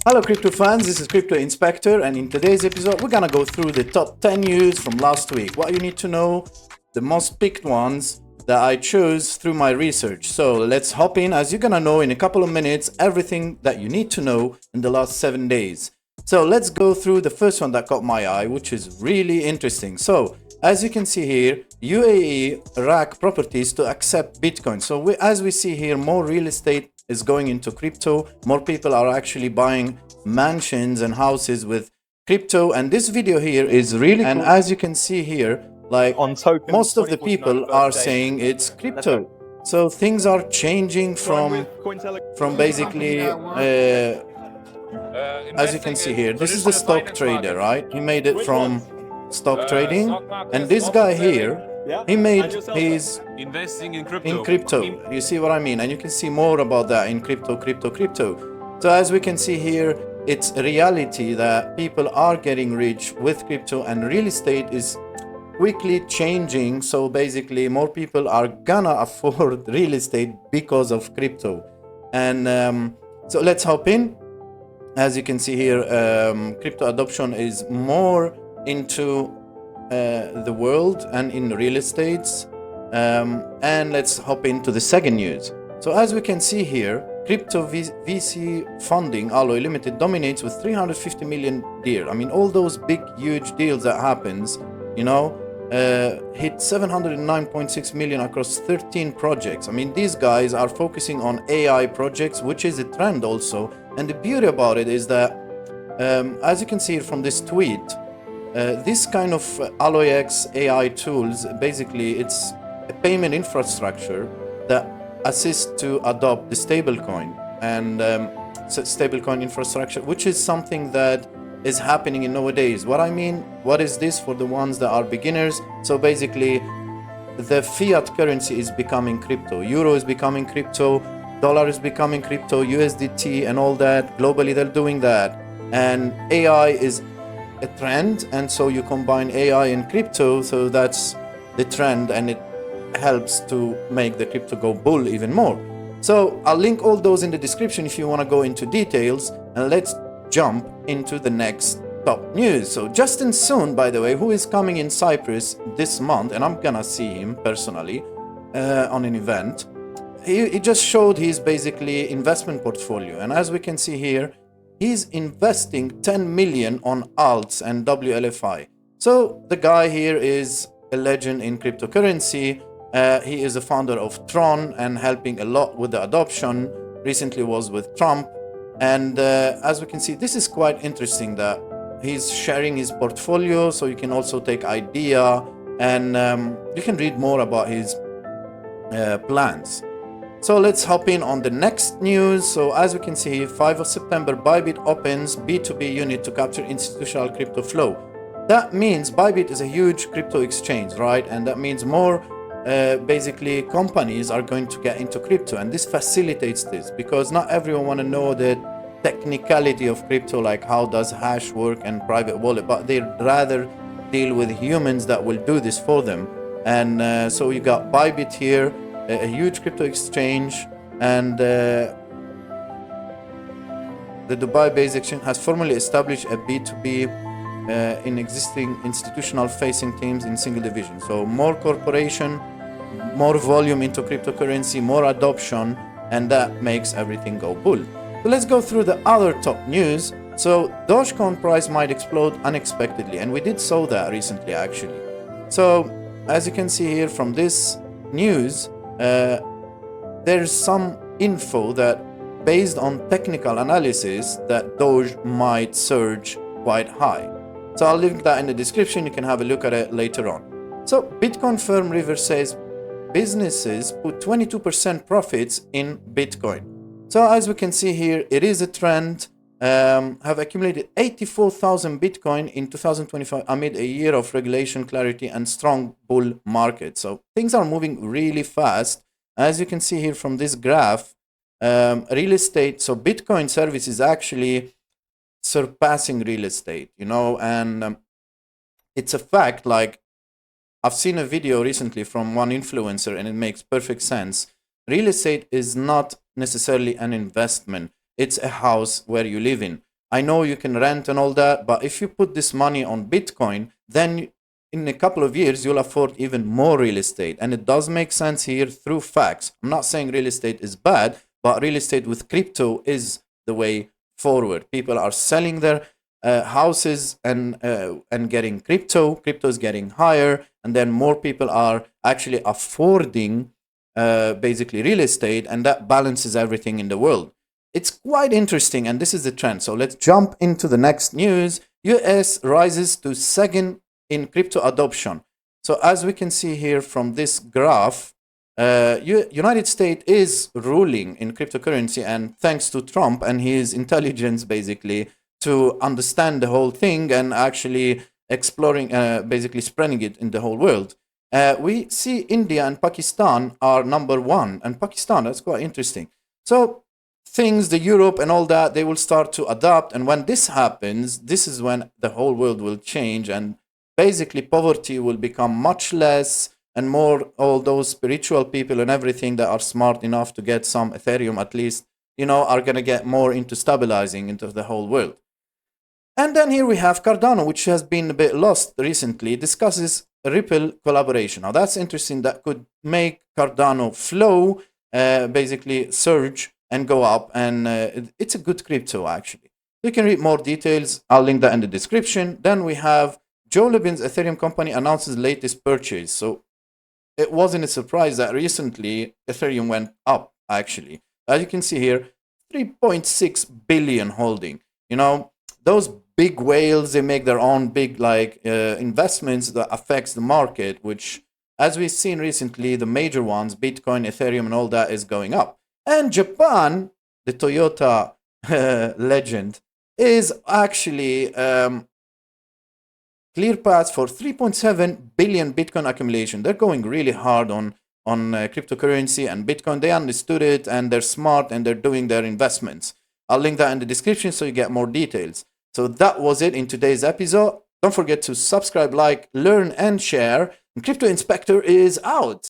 Hello crypto fans, this is Crypto Inspector, and in today's episode we're gonna go through the top 10 news from last week. What you need to know, the most picked ones that I chose through my research. So let's hop in. As you're gonna know in a couple of minutes, everything that you need to know in the last 7 days. So let's go through the first one that caught my eye, which is really interesting. So as you can see here, UAE rack properties to accept Bitcoin. So as we see here, more real estate is going into crypto. More people are actually buying mansions and houses with crypto. And this video here is really cool. And as you can see here, like on tokens, most of the people are saying it's crypto. So things are changing from basically, as you can see here, this is the stock trader, right? He made it from stock trading. And this guy here, he made his investing in crypto. You see what I mean? And you can see more about that in crypto. So as we can see here, it's a reality that people are getting rich with crypto, and real estate is quickly changing. So basically more people are gonna afford real estate because of crypto. And so let's hop in. As you can see here, crypto adoption is more into the world and in real estates. And let's hop into the second news. So as we can see here, crypto VC funding, Alloy Limited, dominates with 350 million deal. I mean, all those big huge deals that happens, you know, hit 709.6 million across 13 projects. I mean, these guys are focusing on AI projects, which is a trend also. And the beauty about it is that as you can see from this tweet, this kind of AlloyX AI tools, basically it's a payment infrastructure that assists to adopt the stablecoin and stablecoin infrastructure, which is something that is happening in nowadays. What I mean, what is this for the ones that are beginners? So basically the fiat currency is becoming crypto, euro is becoming crypto, dollar is becoming crypto, USDT and all that. Globally they're doing that, and AI is a trend, and so you combine AI and crypto, so that's the trend, and it helps to make the crypto go bull even more. So I'll link all those in the description if you want to go into details, and let's jump into the next top news. So Justin Sun, by the way, who is coming in Cyprus this month, and I'm gonna see him personally on an event, he just showed his basically investment portfolio, and as we can see here, he's investing 10 million on ALTS and WLFI. So the guy here is a legend in cryptocurrency. He is a founder of Tron and helping a lot with the adoption. Recently was with Trump. And as we can see, this is quite interesting that he's sharing his portfolio. So you can also take idea, and you can read more about his plans. So let's hop in on the next news. So as we can see, 5 of September, Bybit opens B2B unit to capture institutional crypto flow. That means Bybit is a huge crypto exchange, right? And that means more basically companies are going to get into crypto, and this facilitates this because not everyone want to know the technicality of crypto, like how does hash work and private wallet, but they'd rather deal with humans that will do this for them. And so you got Bybit here, a huge crypto exchange, and the Dubai-based exchange has formally established a B2B in existing institutional facing teams in single division. So more corporation, more volume into cryptocurrency, more adoption, and that makes everything go bull. So let's go through the other top news. So Dogecoin price might explode unexpectedly, and we did saw that recently actually. So as you can see here from this news, there's some info that based on technical analysis that Doge might surge quite high. So I'll link that in the description. You can have a look at it later on. So Bitcoin firm River says businesses put 22% profits in Bitcoin. So as we can see here, it is a trend. Have accumulated 84,000 Bitcoin in 2025 amid a year of regulation clarity and strong bull market. So things are moving really fast. As you can see here from this graph, real estate, so Bitcoin service is actually surpassing real estate, you know, and it's a fact. Like I've seen a video recently from one influencer, and it makes perfect sense. Real estate is not necessarily an investment. It's a house where you live in. I know you can rent and all that, but if you put this money on Bitcoin, then in a couple of years, you'll afford even more real estate. And it does make sense here through facts. I'm not saying real estate is bad, but real estate with crypto is the way forward. People are selling their houses and getting crypto. Crypto is getting higher, and then more people are actually affording basically real estate, and that balances everything in the world. It's quite interesting, and this is the trend. So let's jump into the next news. US rises to second in crypto adoption. So as we can see here from this graph, United States is ruling in cryptocurrency, and thanks to Trump and his intelligence basically to understand the whole thing and actually exploring, basically spreading it in the whole world. We see India and Pakistan are number one, and Pakistan, that's quite interesting. So things, the Europe and all that, they will start to adapt, and when this happens, this is when the whole world will change, and basically poverty will become much less, and more all those spiritual people and everything that are smart enough to get some Ethereum at least, are going to get more into stabilizing into the whole world. And then here we have Cardano, which has been a bit lost recently, discusses Ripple collaboration. Now that's interesting. That could make Cardano flow, basically surge and go up, and it's a good crypto actually. You can read more details. I'll link that in the description. Then we have Joe Lubin's Ethereum company announces latest purchase. So it wasn't a surprise that recently Ethereum went up actually. As you can see here, 3.6 billion holding. Those big whales, they make their own big investments that affects the market, which as we've seen recently, the major ones, Bitcoin, Ethereum and all that is going up. And Japan, the Toyota legend, is actually clear paths for 3.7 billion Bitcoin accumulation. They're going really hard on cryptocurrency and Bitcoin. They understood it, and they're smart, and they're doing their investments. I'll link that in the description so you get more details. So that was it in today's episode. Don't forget to subscribe, like, learn, and share. And Crypto Inspector is out.